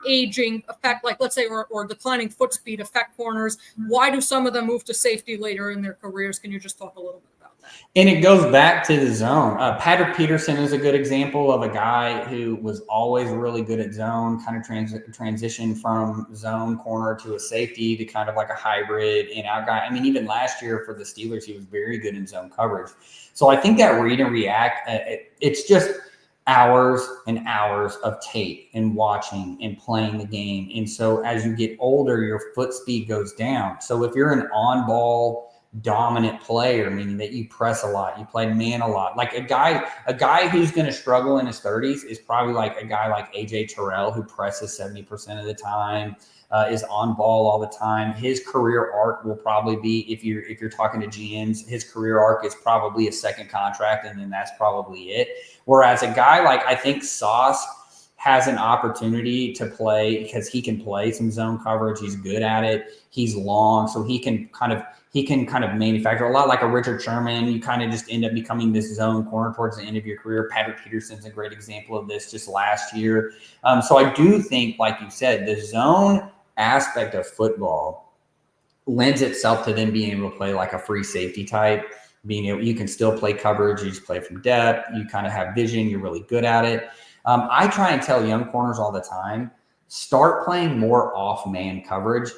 aging affect, like, let's say, or declining foot speed affect corners? Why do some of them move to safety later in their careers? Can you just talk a little bit about that? And it goes back to the zone. Patrick Peterson is a good example of a guy who was always really good at zone, kind of transitioned from zone corner to a safety to kind of like a hybrid in out guy. I mean, even last year for the Steelers, he was very good in zone coverage. So I think that read and react, it's just hours and hours of tape and watching and playing the game. And so as you get older, your foot speed goes down. So if you're an on-ball dominant player, meaning that you press a lot, you play man a lot, like a guy who's going to struggle in his 30s is probably like a guy like AJ Terrell, who presses 70% of the time, is on ball all the time. His career arc will probably be, if you're talking to GMs, his career arc is probably a second contract, and then that's probably it. Whereas a guy like, I think Sauce has an opportunity to play because he can play some zone coverage. He's good at it. He's long, so he can kind of manufacture a lot like a Richard Sherman. You kind of just end up becoming this zone corner towards the end of your career. Patrick Peterson's a great example of this just last year. So I do think, like you said, the zone aspect of football lends itself to them being able to play like a free safety type, being able, you can still play coverage, you just play from depth, you kind of have vision, you're really good at it. I try and tell young corners all the time, start playing more off man coverage.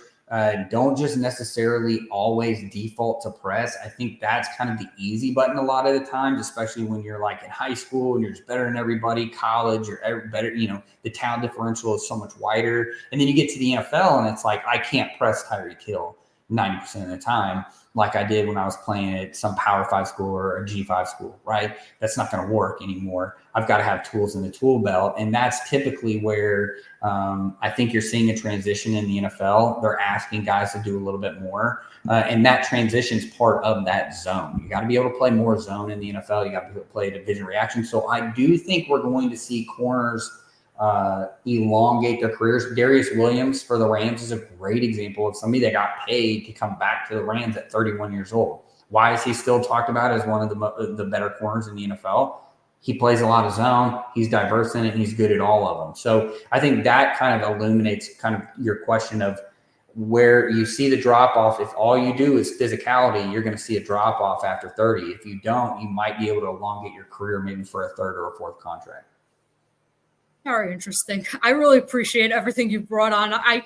Don't just necessarily always default to press. I think that's kind of the easy button a lot of the times, especially when you're like in high school and you're just better than everybody. College, you're better, the talent differential is so much wider. And then you get to the NFL and it's like, I can't press Tyreek Hill 90% of the time like I did when I was playing at some Power 5 school or a G5 school, right? That's not going to work anymore. I've got to have tools in the tool belt. And that's typically where I think you're seeing a transition in the NFL. They're asking guys to do a little bit more. And that transition is part of that zone. You got to be able to play more zone in the NFL. You got to be able to play division reaction. So I do think we're going to see corners elongate their careers. Darius Williams for the Rams is a great example of somebody that got paid to come back to the Rams at 31 years old. Why is he still talked about as one of the better corners in the NFL? He plays a lot of zone. He's diverse in it. And he's good at all of them. So I think that kind of illuminates kind of your question of where you see the drop off. If all you do is physicality, you're going to see a drop off after 30. If you don't, you might be able to elongate your career maybe for a third or a fourth contract. Very interesting. I really appreciate everything you brought on. I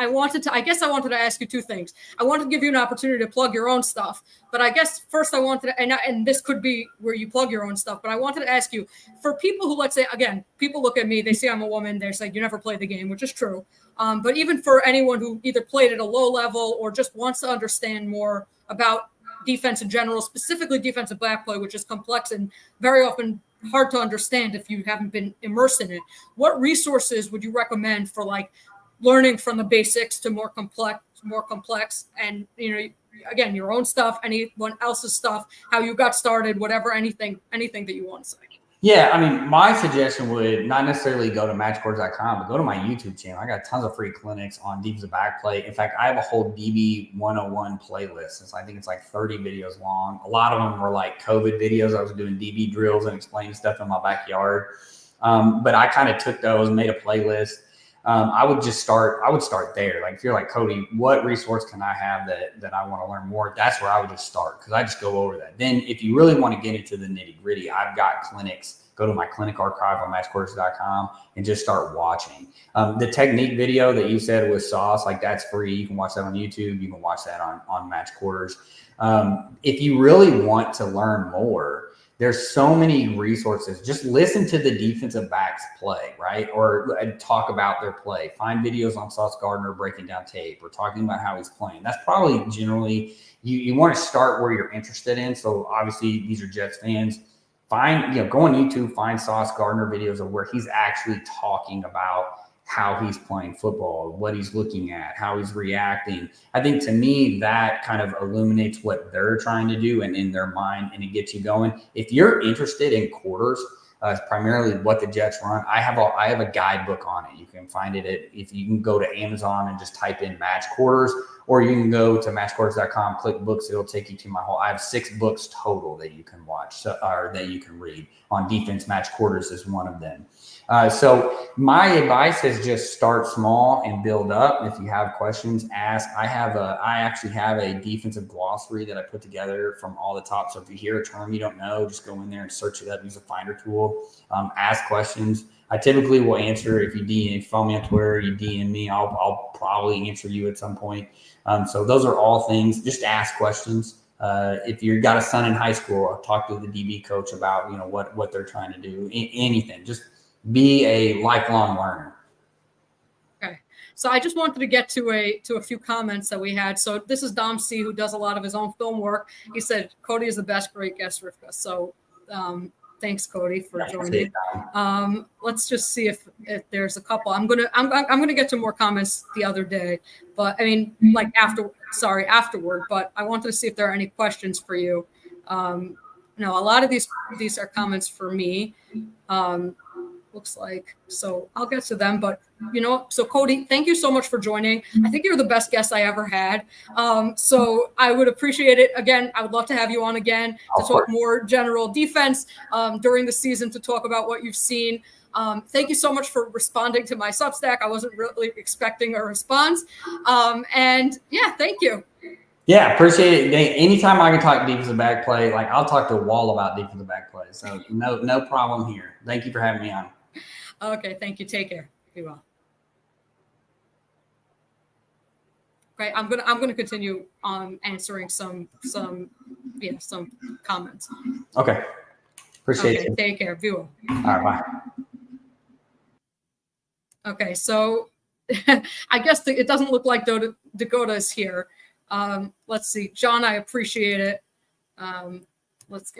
wanted to ask you two things. I wanted to give you an opportunity to plug your own stuff, but I guess first I wanted to, and this could be where you plug your own stuff, but I wanted to ask you, for people who, let's say, again, people look at me, they see I'm a woman, they're like, you never played the game, which is true. But even for anyone who either played at a low level or just wants to understand more about defense in general, specifically defensive back play, which is complex and very often hard to understand if you haven't been immersed in it. What resources would you recommend for like learning from the basics to more complex and, again, your own stuff, anyone else's stuff, how you got started, whatever, anything that you want to say? Yeah, I mean, my suggestion would not necessarily go to matchcourse.com, but go to my YouTube channel. I got tons of free clinics on defensive back play. In fact, I have a whole DB 101 playlist. I think it's like 30 videos long. A lot of them were like COVID videos. I was doing DB drills and explaining stuff in my backyard. But I kind of took those, made a playlist. I would start there. Like if you're like, Cody, what resource can I have that I want to learn more? That's where I would just start, because I just go over that. Then if you really want to get into the nitty gritty, I've got clinics. Go to my clinic archive on matchcourse.com and just start watching. The technique video that you said was Sauce, like that's free. You can watch that on YouTube. You can watch that on Match Quarters. If you really want to learn more, there's so many resources. Just listen to the defensive backs play, right? Or talk about their play. Find videos on Sauce Gardner breaking down tape or talking about how he's playing. That's probably generally, you want to start where you're interested in. So obviously these are Jets fans. Go on YouTube, find Sauce Gardner videos of where he's actually talking about how he's playing football, what he's looking at, how he's reacting. I think to me, that kind of illuminates what they're trying to do and in their mind, and it gets you going. If you're interested in quarters, primarily what the Jets run, I have a guidebook on it. You can find it if you can go to Amazon and just type in match quarters, or you can go to matchcourse.com, click books. It'll take you to I have 6 books total that you can watch, or that you can read on defense. Match quarters is one of them. So my advice is just start small and build up. If you have questions, ask. I actually have a defensive glossary that I put together from all the top. So if you hear a term you don't know, just go in there and search it up. Use a finder tool. Ask questions. I typically will answer if you follow me on Twitter, you DM me, I'll probably answer you at some point. So those are all things. Just ask questions. If you've got a son in high school, talk to the DB coach about, what they're trying to do, anything. Just be a lifelong learner. Okay. So I just wanted to get to a few comments that we had. So this is Dom C, who does a lot of his own film work. He said, Cody is the best, great guest, Rivka. So thanks, Cody, for joining. Let's just see if there's a couple. I'm gonna get to more comments the other day, but I mean, like afterward. But I wanted to see if there are any questions for you. No, a lot of these are comments for me. Looks like, so I'll get to them, but so Cody, thank you so much for joining. I think you're the best guest I ever had. So I would appreciate it. Again, I would love to have you on again to talk more general defense during the season, to talk about what you've seen. Thank you so much for responding to my Substack. I wasn't really expecting a response. And yeah, thank you. Yeah, appreciate it. Anytime I can talk defensive back play, like I'll talk to a wall about defensive back play. So no problem here. Thank you for having me on. Okay, thank you. Take care. Be well. Right, I'm gonna continue answering some comments. Okay, appreciate it. Take care. Be well. All right, bye. Okay, so I guess it doesn't look like Dakota is here. Let's see, John, I appreciate it. Let's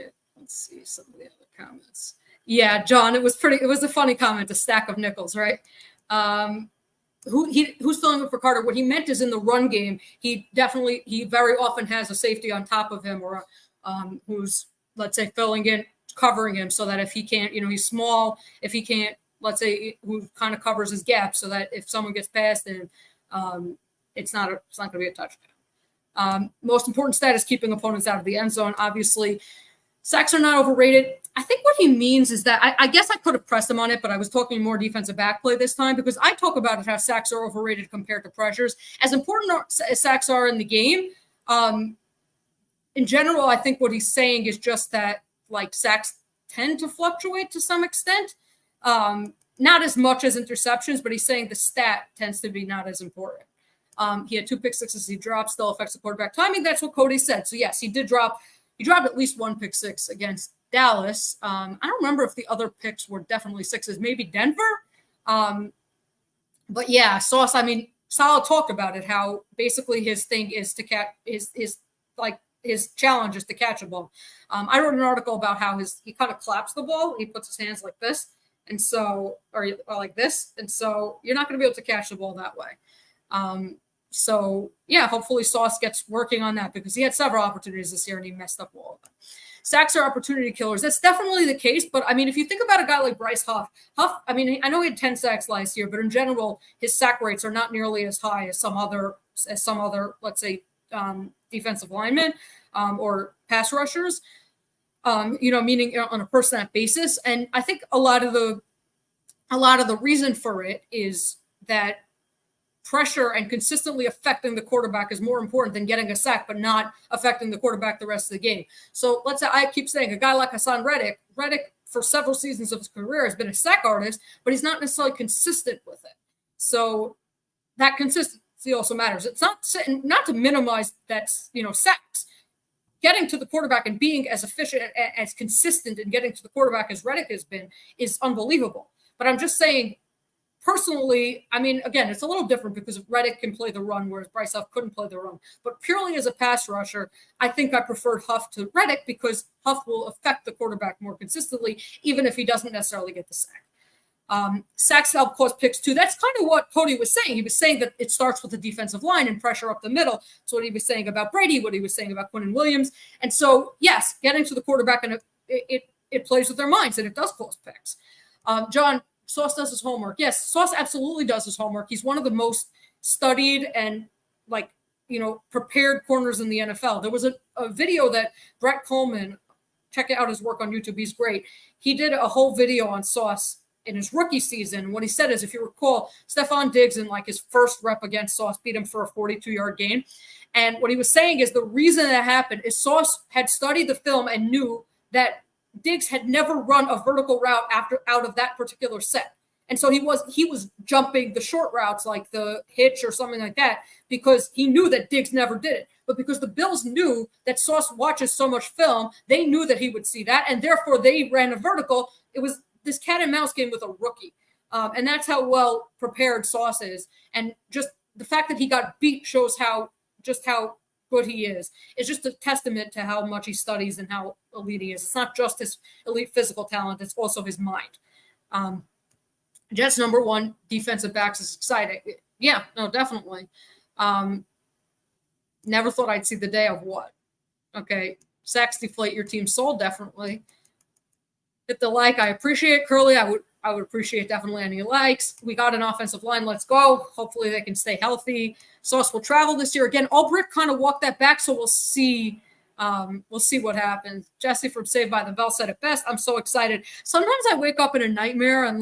see some of the other comments. Yeah, John, it was a funny comment, a stack of nickels, right? Who's filling up for Carter? What he meant is in the run game, he very often has a safety on top of him, or who's, let's say, filling in, covering him, so that if he can't, he's small, if he can't, let's say, who kind of covers his gap, so that if someone gets past him, it's not going to be a touchdown. Most important stat is keeping opponents out of the end zone. Obviously, sacks are not overrated. I think what he means is that I guess I could have pressed him on it, but I was talking more defensive back play this time, because I talk about it how sacks are overrated compared to pressures. As important as sacks are in the game, in general, I think what he's saying is just that, like, sacks tend to fluctuate to some extent. Not as much as interceptions, but he's saying the stat tends to be not as important. He had 2 pick sixes he dropped, still affects the quarterback timing. That's what Cody said. So yes, he dropped at least 1 pick six against Dallas. I don't remember if the other picks were definitely sixes, maybe Denver. But yeah, Sauce, I mean, Sal talked about it, how basically his thing is to catch his challenge is to catch a ball. I wrote an article about how he kind of claps the ball. He puts his hands like this. And so, or like this. And so you're not going to be able to catch the ball that way. So yeah, hopefully Sauce gets working on that, because he had several opportunities this year and he messed up all of them. Sacks are opportunity killers. That's definitely the case. But I mean, if you think about a guy like Bryce Huff, I mean, I know he had 10 sacks last year, but in general, his sack rates are not nearly as high as some other, let's say, defensive linemen or pass rushers, meaning on a per snap basis. And I think a lot of the reason for it is that pressure and consistently affecting the quarterback is more important than getting a sack, but not affecting the quarterback the rest of the game. So let's say, I keep saying, a guy like Hassan Reddick for several seasons of his career has been a sack artist, but he's not necessarily consistent with it. So that consistency also matters. It's not to minimize that, sacks. Getting to the quarterback and being as efficient, as consistent in getting to the quarterback as Reddick has been is unbelievable. But I'm just saying, personally, I mean, again, it's a little different because Reddick can play the run, whereas Bryce Huff couldn't play the run. But purely as a pass rusher, I think I preferred Huff to Reddick, because Huff will affect the quarterback more consistently, even if he doesn't necessarily get the sack. Sacks help cause picks too. That's kind of what Cody was saying. He was saying that it starts with the defensive line and pressure up the middle. That's what he was saying about Brady, what he was saying about Quinnen Williams. And so, yes, getting to the quarterback, and it plays with their minds, and it does cause picks. John, Sauce does his homework. Yes, Sauce absolutely does his homework. He's one of the most studied and prepared corners in the NFL. There was a video that Brett Coleman, check out his work on YouTube. He's great. He did a whole video on Sauce in his rookie season. What he said is, if you recall, Stephon Diggs in his first rep against Sauce beat him for a 42-yard gain. And what he was saying is the reason that happened is Sauce had studied the film and knew that Diggs had never run a vertical route out of that particular set. And so he was jumping the short routes like the hitch or something like that because he knew that Diggs never did it. But because the Bills knew that Sauce watches so much film, they knew that he would see that. And therefore, they ran a vertical. It was this cat and mouse game with a rookie. And that's how well prepared Sauce is. And just the fact that he got beat shows how good he is. It's just a testament to how much he studies and how elite he is. It's not just his elite physical talent, it's also his mind. Jets number one defensive backs is exciting. Yeah, no, definitely. Never thought I'd see the day of what? Okay, sacks deflate your team's soul, definitely. Hit the like. I appreciate Curly. I would appreciate definitely any likes. We got an offensive line. Let's go. Hopefully they can stay healthy. Sauce will travel this year again. Ulbrich kind of walked that back, so we'll see. We'll see what happens. Jesse from Saved by the Bell said it best. I'm so excited. Sometimes I wake up in a nightmare and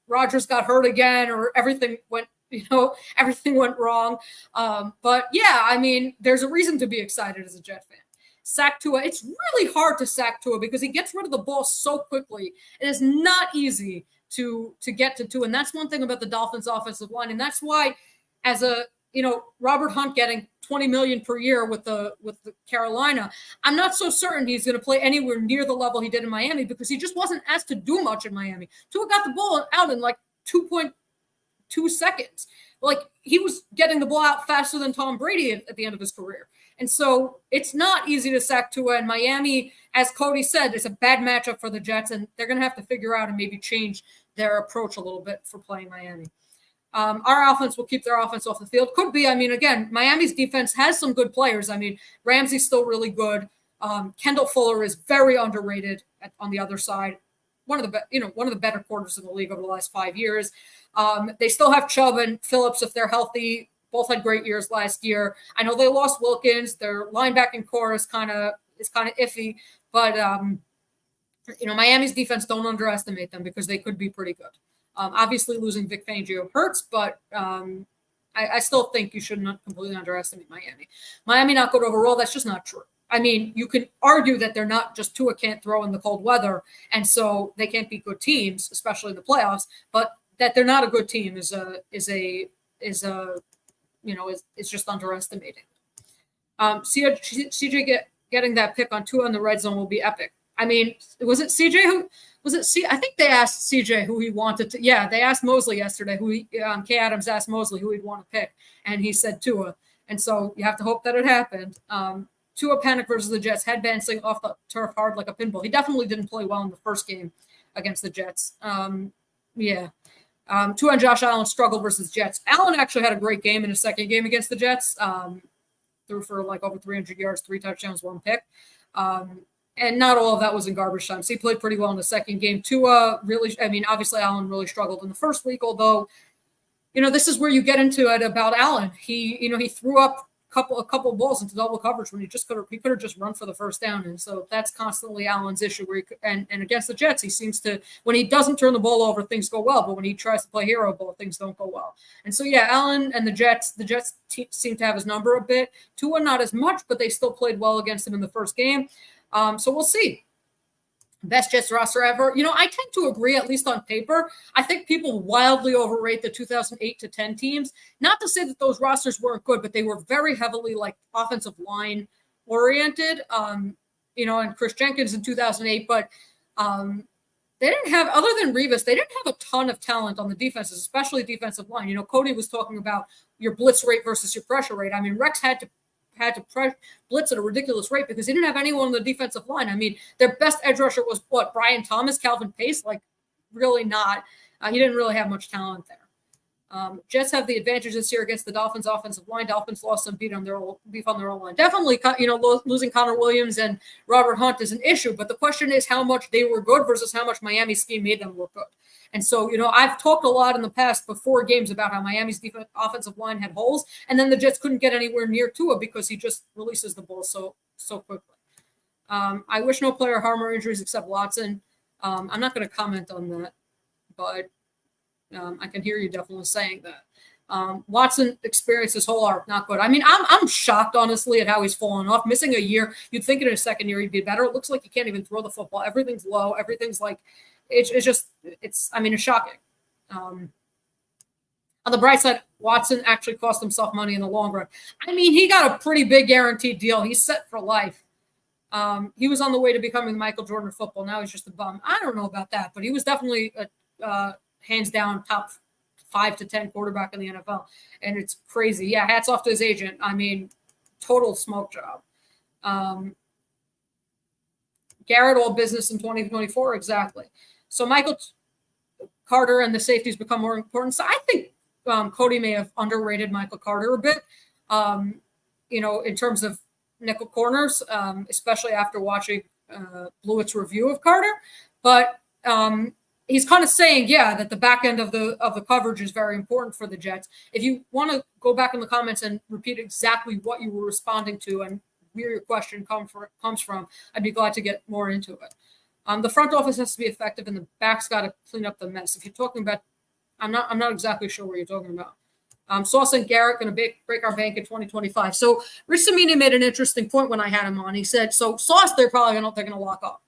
Rodgers got hurt again or everything went wrong. But yeah, I mean, there's a reason to be excited as a Jet fan. Sack Tua. It's really hard to sack Tua because he gets rid of the ball so quickly. It is not easy to get to Tua. And that's one thing about the Dolphins offensive line. And that's why as Robert Hunt getting $20 million per year with the Carolina, I'm not so certain he's going to play anywhere near the level he did in Miami because he just wasn't asked to do much in Miami. Tua got the ball out in like 2.2 seconds. Like he was getting the ball out faster than Tom Brady at the end of his career. And so it's not easy to sack Tua. And Miami, as Cody said, it's a bad matchup for the Jets, and they're going to have to figure out and maybe change their approach a little bit for playing Miami. Our offense will keep their offense off the field. Could be. I mean, again, Miami's defense has some good players. I mean, Ramsey's still really good. Kendall Fuller is very underrated on the other side. One of the better quarters in the league over the last 5 years. They still have Chubb and Phillips if they're healthy. Both had great years last year. I know they lost Wilkins. Their linebacking core is kind of iffy, but Miami's defense, don't underestimate them because they could be pretty good. Obviously, losing Vic Fangio hurts, but I still think you should not completely underestimate Miami. Miami not good overall. That's just not true. I mean, you can argue that they're not just Tua can't throw in the cold weather, and so they can't be good teams, especially in the playoffs. But that they're not a good team is just underestimating. CJ getting that pick on Tua in the red zone will be epic. I mean, was it CJ who was it? I think they asked CJ who he wanted to. Yeah, they asked Mosley yesterday. Kay Adams asked Mosley who he'd want to pick, and he said Tua. And so you have to hope that it happened. Tua panic versus the Jets, headbouncing off the turf hard like a pinball. He definitely didn't play well in the first game against the Jets. Tua and Josh Allen struggled versus Jets. Allen actually had a great game in his second game against the Jets. Threw for like over 300 yards, 3 touchdowns, 1 pick. And not all of that was in garbage time. So he played pretty well in the second game. Tua obviously Allen really struggled in the first week, although, this is where you get into it about Allen. He threw up a couple of balls into double coverage when he could have just run for the first down. And so that's constantly Allen's issue where and against the Jets, he seems to, when he doesn't turn the ball over, things go well. But when he tries to play hero ball, things don't go well. And so, yeah, Allen and the Jets seem to have his number a bit. Tua, not as much, but they still played well against him in the first game. So we'll see. Best Jets roster ever. I tend to agree, at least on paper. I think people wildly overrate the 2008 to 10 teams. Not to say that those rosters weren't good, but they were very heavily like offensive line oriented. And Chris Jenkins in 2008, but they didn't have, other than Revis, they didn't have a ton of talent on the defenses, especially defensive line. Cody was talking about your blitz rate versus your pressure rate. I mean, Rex had to blitz at a ridiculous rate because he didn't have anyone on the defensive line. I mean, their best edge rusher was Brian Thomas, Calvin Pace? Like, really not. He didn't really have much talent there. Jets have the advantage this year against the Dolphins' offensive line. Dolphins lost some beef on their own line. Definitely, losing Connor Williams and Robert Hunt is an issue, but the question is how much they were good versus how much Miami's scheme made them look good. And so, I've talked a lot in the past before games about how Miami's offensive line had holes, and then the Jets couldn't get anywhere near Tua because he just releases the ball so quickly. I wish no player harm or injuries except Watson. I'm not going to comment on that, but I can hear you definitely saying that. Watson experienced his whole arc, not good. I mean, I'm shocked, honestly, at how he's fallen off. Missing a year, you'd think in his second year he'd be better. It looks like he can't even throw the football. Everything's low. Everything's like, it's shocking. On the bright side, Watson actually cost himself money in the long run. I mean, he got a pretty big guaranteed deal. He's set for life. He was on the way to becoming Michael Jordan of football. Now he's just a bum. I don't know about that, but he was definitely a hands down top 5 to 10 quarterback in the NFL. And it's crazy. Yeah, hats off to his agent. I mean, total smoke job. Garrett, all business in 2024. Exactly. So Michael Carter and the safeties become more important. So I think Cody may have underrated Michael Carter a bit, in terms of nickel corners, especially after watching Blewett's review of Carter. But he's kind of saying, that the back end of the coverage is very important for the Jets. If you want to go back in the comments and repeat exactly what you were responding to and where your question comes from, I'd be glad to get more into it. The front office has to be effective, and the back's got to clean up the mess. If you're talking about, I'm not exactly sure what you're talking about. Sauce and Garrett going to break our bank in 2025. So Rich Cimini made an interesting point when I had him on. He said, so Sauce, they're going to lock up.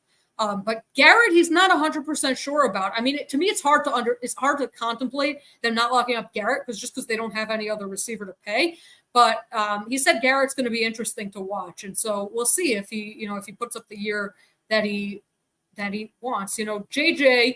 But Garrett, he's not 100% sure about. I mean, to me, it's hard to contemplate them not locking up Garrett because they don't have any other receiver to pay. But he said Garrett's going to be interesting to watch, and so we'll see if he puts up the year that he wants. JJ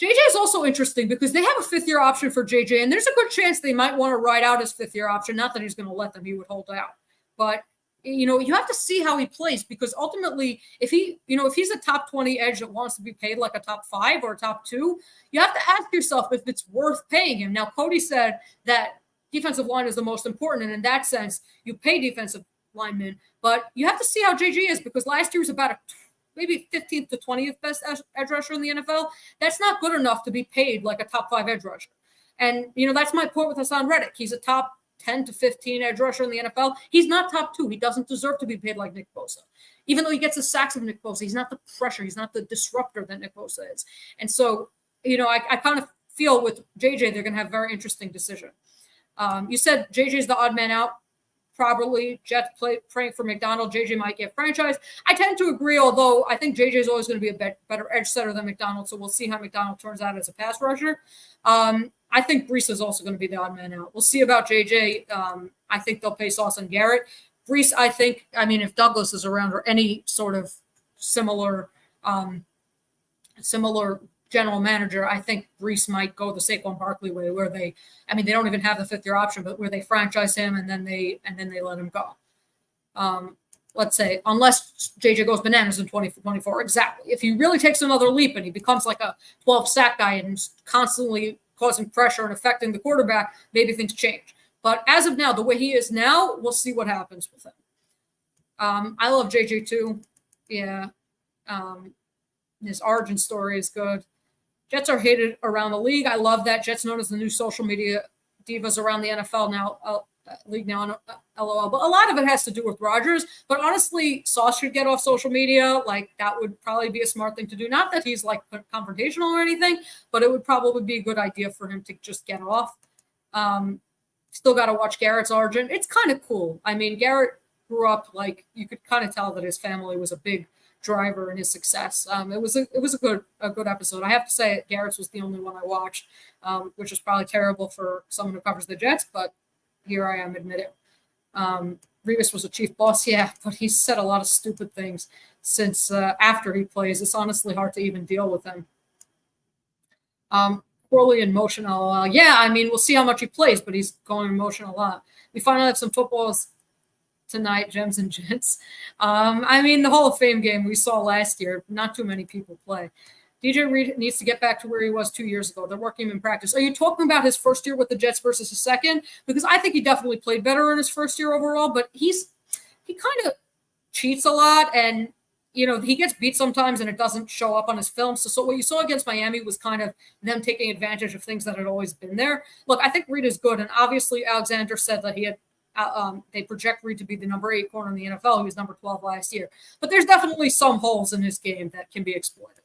is also interesting because they have a 5th-year option for JJ, and there's a good chance they might want to ride out his 5th-year option. Not that he's going to let them; he would hold out. But you have to see how he plays because ultimately, if he's a top 20 edge that wants to be paid like a top 5 or a top 2, you have to ask yourself if it's worth paying him. Now, Cody said that defensive line is the most important, and in that sense, you pay defensive linemen. But you have to see how JJ is because last year was about maybe 15th to 20th best edge rusher in the NFL. That's not good enough to be paid like a top 5 edge rusher. And, that's my point with Hassan Reddick. He's a top 10 to 15 edge rusher in the NFL. He's not top 2. He doesn't deserve to be paid like Nick Bosa. Even though he gets the sacks of Nick Bosa, he's not the pressure. He's not the disruptor that Nick Bosa is. And so, I kind of feel with JJ, they're going to have a very interesting decision. You said JJ's the odd man out. Probably Jets praying for McDonald. JJ might get franchised. I tend to agree, although I think JJ is always going to be a better edge setter than McDonald. So we'll see how McDonald turns out as a pass rusher. I think Brees is also going to be the odd man out. We'll see about JJ. I think they'll pay Sauce and Garrett. Brees, if Douglas is around or any sort of similar general manager, I think Brees might go the Saquon Barkley way, where they don't even have the 5th-year option, but where they franchise him and then they let him go. Let's say, unless JJ goes bananas in 2024, exactly. If he really takes another leap and he becomes like a 12 sack guy and constantly causing pressure and affecting the quarterback, maybe things change. But as of now, the way he is now, we'll see what happens with him. I love JJ too. Yeah. His origin story is good. Jets are hated around the league. I love that. Jets known as the new social media divas around the NFL now, league now, LOL. But a lot of it has to do with Rodgers. But honestly, Sauce should get off social media. Like, that would probably be a smart thing to do. Not that he's like confrontational or anything, but it would probably be a good idea for him to just get off. Still got to watch Garrett's origin. It's kind of cool. I mean, Garrett grew up, like, you could kind of tell that his family was a big driver in his success. It was a good episode. I have to say, Garrett's was the only one I watched, which is probably terrible for someone who covers the Jets, but here I am, admit it. Revis was a chief boss, yeah, but he said a lot of stupid things since after he plays. It's honestly hard to even deal with him. Poorly in motion, we'll see how much he plays, but he's going in motion a lot. We finally have some footballs tonight, Gems and Gents. The Hall of Fame game we saw last year, not too many people play. DJ Reed needs to get back to where he was 2 years ago. They're working him in practice. Are you talking about his first year with the Jets versus his second? Because I think he definitely played better in his first year overall, but he kind of cheats a lot, and he gets beat sometimes and it doesn't show up on his film. So what you saw against Miami was kind of them taking advantage of things that had always been there. Look, I think Reed is good, and obviously Alexander said that he had they project Reed to be the number 8 corner in the NFL. He was number 12 last year. But there's definitely some holes in his game that can be exploited.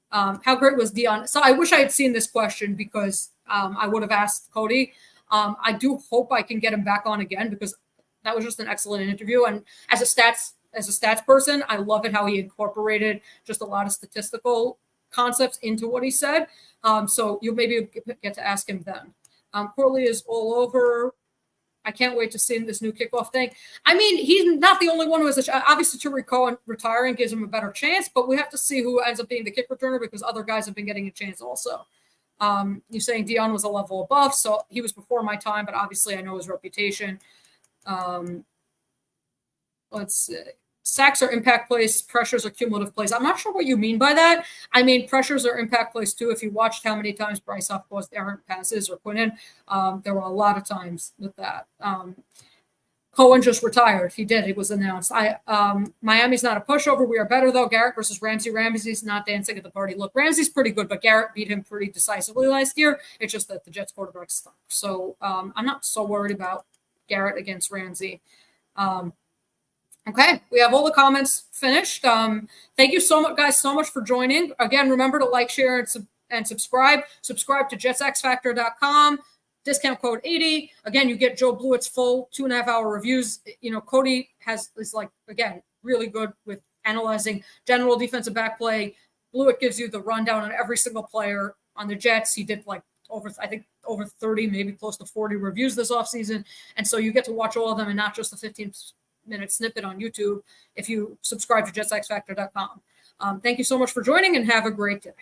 How great was Dion? So I wish I had seen this question because I would have asked Cody. I do hope I can get him back on again because that was just an excellent interview. And as a stats person, I love it how he incorporated just a lot of statistical concepts into what he said. So you'll maybe get to ask him then. Corley is all over. I can't wait to see this new kickoff thing. I mean, he's not the only one who has a shot. Obviously, Tariq Cohen retiring gives him a better chance, but we have to see who ends up being the kick returner because other guys have been getting a chance also. You're saying Dion was a level above, so he was before my time, but obviously I know his reputation. Let's see. Sacks are impact plays, pressures are cumulative plays. I'm not sure what you mean by that. I mean, pressures are impact plays too. If you watched how many times Bryce Huff caused errant passes or Quinnen, there were a lot of times with that. Cohen just retired. He did. It was announced. Miami's not a pushover. We are better, though. Garrett versus Ramsey. Ramsey's not dancing at the party. Look, Ramsey's pretty good, but Garrett beat him pretty decisively last year. It's just that the Jets quarterback stunk. So I'm not so worried about Garrett against Ramsey. Okay, we have all the comments finished. Thank you so much, guys, so much for joining. Again, remember to like, share, and subscribe. Subscribe to jetsxfactor.com. Discount code 80. Again, you get Joe Blewett's full 2.5-hour reviews. You know, Cody is like, again, really good with analyzing general defensive back play. Blewett gives you the rundown on every single player on the Jets. He did like over 30, maybe close to 40 reviews this offseason. And so you get to watch all of them and not just the 15-minute snippet on YouTube if you subscribe to jetsxfactor.com. Thank you so much for joining and have a great day.